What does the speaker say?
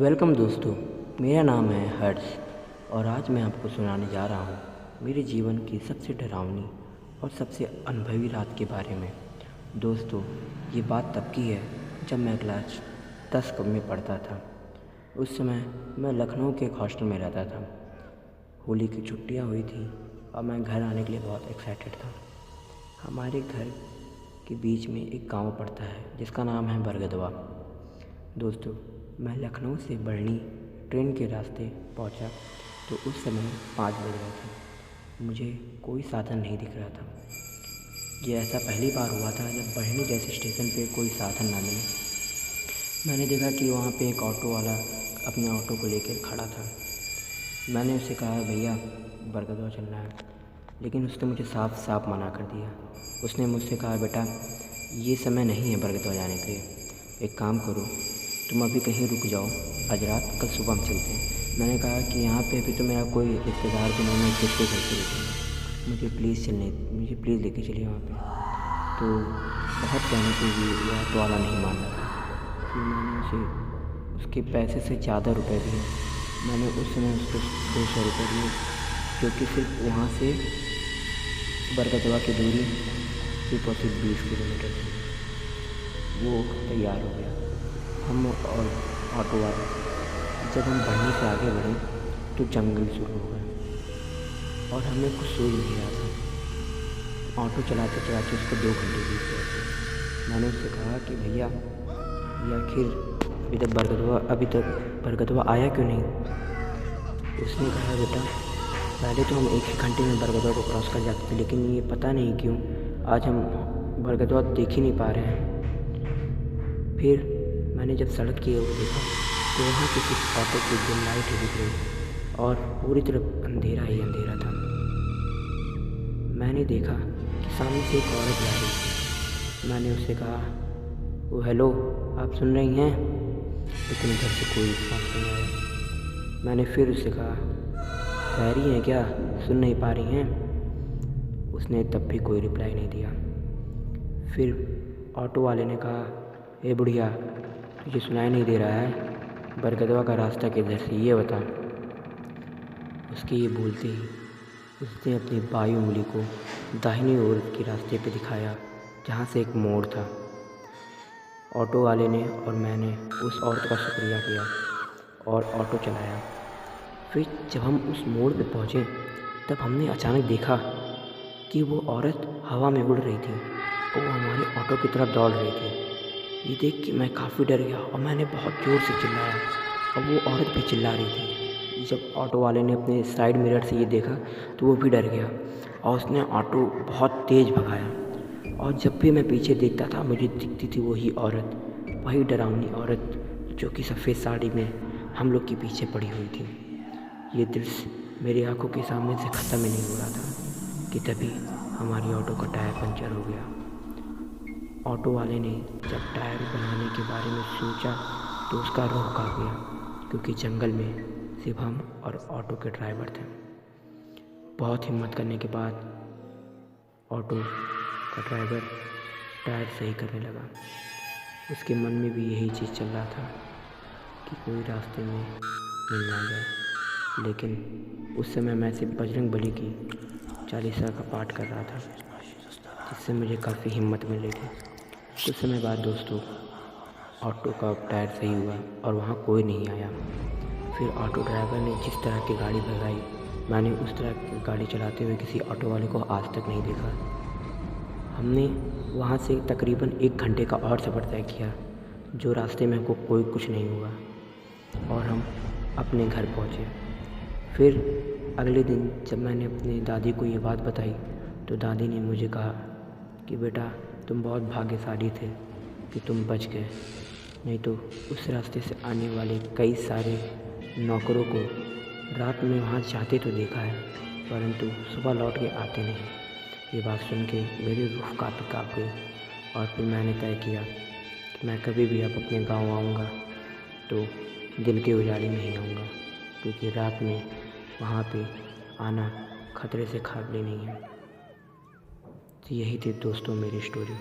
Welcome दोस्तों। मेरा नाम है हर्ष और आज मैं आपको सुनाने जा रहा हूँ मेरे जीवन की सबसे डरावनी और सबसे अनुभवी रात के बारे में। दोस्तों, ये बात तब की है जब मैं क्लास 10 में पढ़ता था। उस समय मैं लखनऊ के एक हॉस्टल में रहता था। होली की छुट्टियाँ हुई थी और मैं घर आने के लिए बहुत एक्साइटेड था। हमारे घर के बीच में एक गांव पड़ता है जिसका नाम है बरगदवा। दोस्तों, मैं लखनऊ से बढ़नी ट्रेन के रास्ते पहुंचा तो उस समय 5 बज रहे थे। मुझे कोई साधन नहीं दिख रहा था। ये ऐसा पहली बार हुआ था जब बढ़नी जैसे स्टेशन पे कोई साधन ना मिले। मैंने देखा कि वहाँ पे एक ऑटो वाला अपने ऑटो को लेकर खड़ा था। मैंने उससे कहा, भैया बरगदवा चलना है, लेकिन उसने मुझे साफ साफ मना कर दिया। उसने मुझसे कहा, बेटा ये समय नहीं है बरगदवा जाने के लिए, एक काम करो तुम अभी कहीं रुक जाओ, आज रात कल सुबह हम चलते हैं। मैंने कहा कि यहाँ पे अभी तो मेरा कोई रिश्तेदार भी नहीं, मैं किसके घर पे रुकूँगा, मुझे प्लीज़ लेके चलिए वहाँ पे। तो बहुत कहने पे भी ये ऑटो वाला नहीं मान रहा था। फिर मैंने उसे उसके पैसे से ज़्यादा रुपए दिए। मैंने उस समय उसको 200 रुपये दिए, जो कि सिर्फ वहाँ से बरगदवा की दूरी सिर्फ और सिर्फ 20 किलोमीटर थी। वो तैयार हो गया। हम और ऑटो वाला जब हम बढ़नी से आगे बढ़े तो जंगल शुरू हो गया और हमें कुछ सूझ नहीं रहा था। ऑटो चलाते चलाते उसको 2 घंटे बीत गए थे। मैंने उससे कहा कि भैया ये आखिर अभी तक बरगदवा आया क्यों नहीं। उसने कहा, बेटा पहले तो हम 1 ही घंटे में बरगदवा को क्रॉस कर जाते थे, लेकिन ये पता नहीं क्यों आज हम बरगदवा देख ही नहीं पा रहे हैं। फिर मैंने जब सड़क की ओर देखा तो वहाँ किसी ऑटो की जो लाइट दिख रही और पूरी तरफ अंधेरा ही अंधेरा था। मैंने देखा कि सामने से एक औरत जा रही थी। मैंने उससे कहा, वो हेलो आप सुन रही हैं, लेकिन इधर से कोई रिस्पॉन्स नहीं आया। मैंने फिर उससे कहा, कह रही हैं क्या, सुन नहीं पा रही हैं। उसने तब भी कोई रिप्लाई नहीं दिया। फिर ऑटो वाले ने कहा, ए बुढ़िया तुझे सुनाई नहीं दे रहा है, बरगदवा का रास्ता किधर से ये बता। उसके ये बोलते ही उसने अपनी बाईं उंगली को दाहिनी ओर के रास्ते पे दिखाया जहाँ से एक मोड़ था। ऑटो वाले ने और मैंने उस औरत का शुक्रिया किया और ऑटो चलाया। फिर जब हम उस मोड़ पे पहुँचे तब हमने अचानक देखा कि वो औरत हवा में उड़ रही थी और वो हमारे ऑटो की तरफ दौड़ रही थी। ये देख के मैं काफ़ी डर गया और मैंने बहुत ज़ोर से चिल्लाया और वो औरत भी चिल्ला रही थी। जब ऑटो वाले ने अपने साइड मिरर से ये देखा तो वो भी डर गया और उसने ऑटो बहुत तेज़ भगाया। और जब भी मैं पीछे देखता था मुझे दिखती थी वही औरत, वही डरावनी औरत जो कि सफ़ेद साड़ी में हम लोग के पीछे पड़ी हुई थी। ये दृश्य मेरी आंखों के सामने से ख़त्म ही नहीं हो रहा था कि तभी हमारी ऑटो का टायर पंचर हो गया। ऑटो वाले ने जब टायर बनाने के बारे में सोचा तो उसका रूह कांप गया, क्योंकि जंगल में सिर्फ हम और ऑटो के ड्राइवर थे। बहुत हिम्मत करने के बाद ऑटो का ड्राइवर टायर सही करने लगा। उसके मन में भी यही चीज़ चल रहा था कि कोई रास्ते में मिल ना जाए। लेकिन उस समय मैं सिर्फ बजरंग बली की चालीसा का पाठ कर रहा था, जिससे मुझे काफ़ी हिम्मत मिली थी। कुछ समय बाद दोस्तों ऑटो का टायर सही हुआ और वहाँ कोई नहीं आया। फिर ऑटो ड्राइवर ने जिस तरह की गाड़ी भगाई, मैंने उस तरह की गाड़ी चलाते हुए किसी ऑटो वाले को आज तक नहीं देखा। हमने वहाँ से तकरीबन 1 घंटे का और सफ़र तय किया, जो रास्ते में हमको कुछ नहीं हुआ और हम अपने घर पहुँचे। फिर अगले दिन जब मैंने अपनी दादी को ये बात बताई तो दादी ने मुझे कहा कि बेटा तुम बहुत भाग्यशाली थे कि तुम बच गए, नहीं तो उस रास्ते से आने वाले कई सारे नौकरों को रात में वहाँ जाते तो देखा है, परंतु सुबह लौट के आते नहीं। ये बात सुन के मेरी रूह काँप गई और फिर मैंने तय किया कि मैं कभी भी अब अपने गांव आऊँगा तो दिन के उजाले में ही आऊँगा, क्योंकि रात में वहाँ पे आना खतरे से खाली नहीं है। तो यही थी दोस्तों मेरी स्टोरी।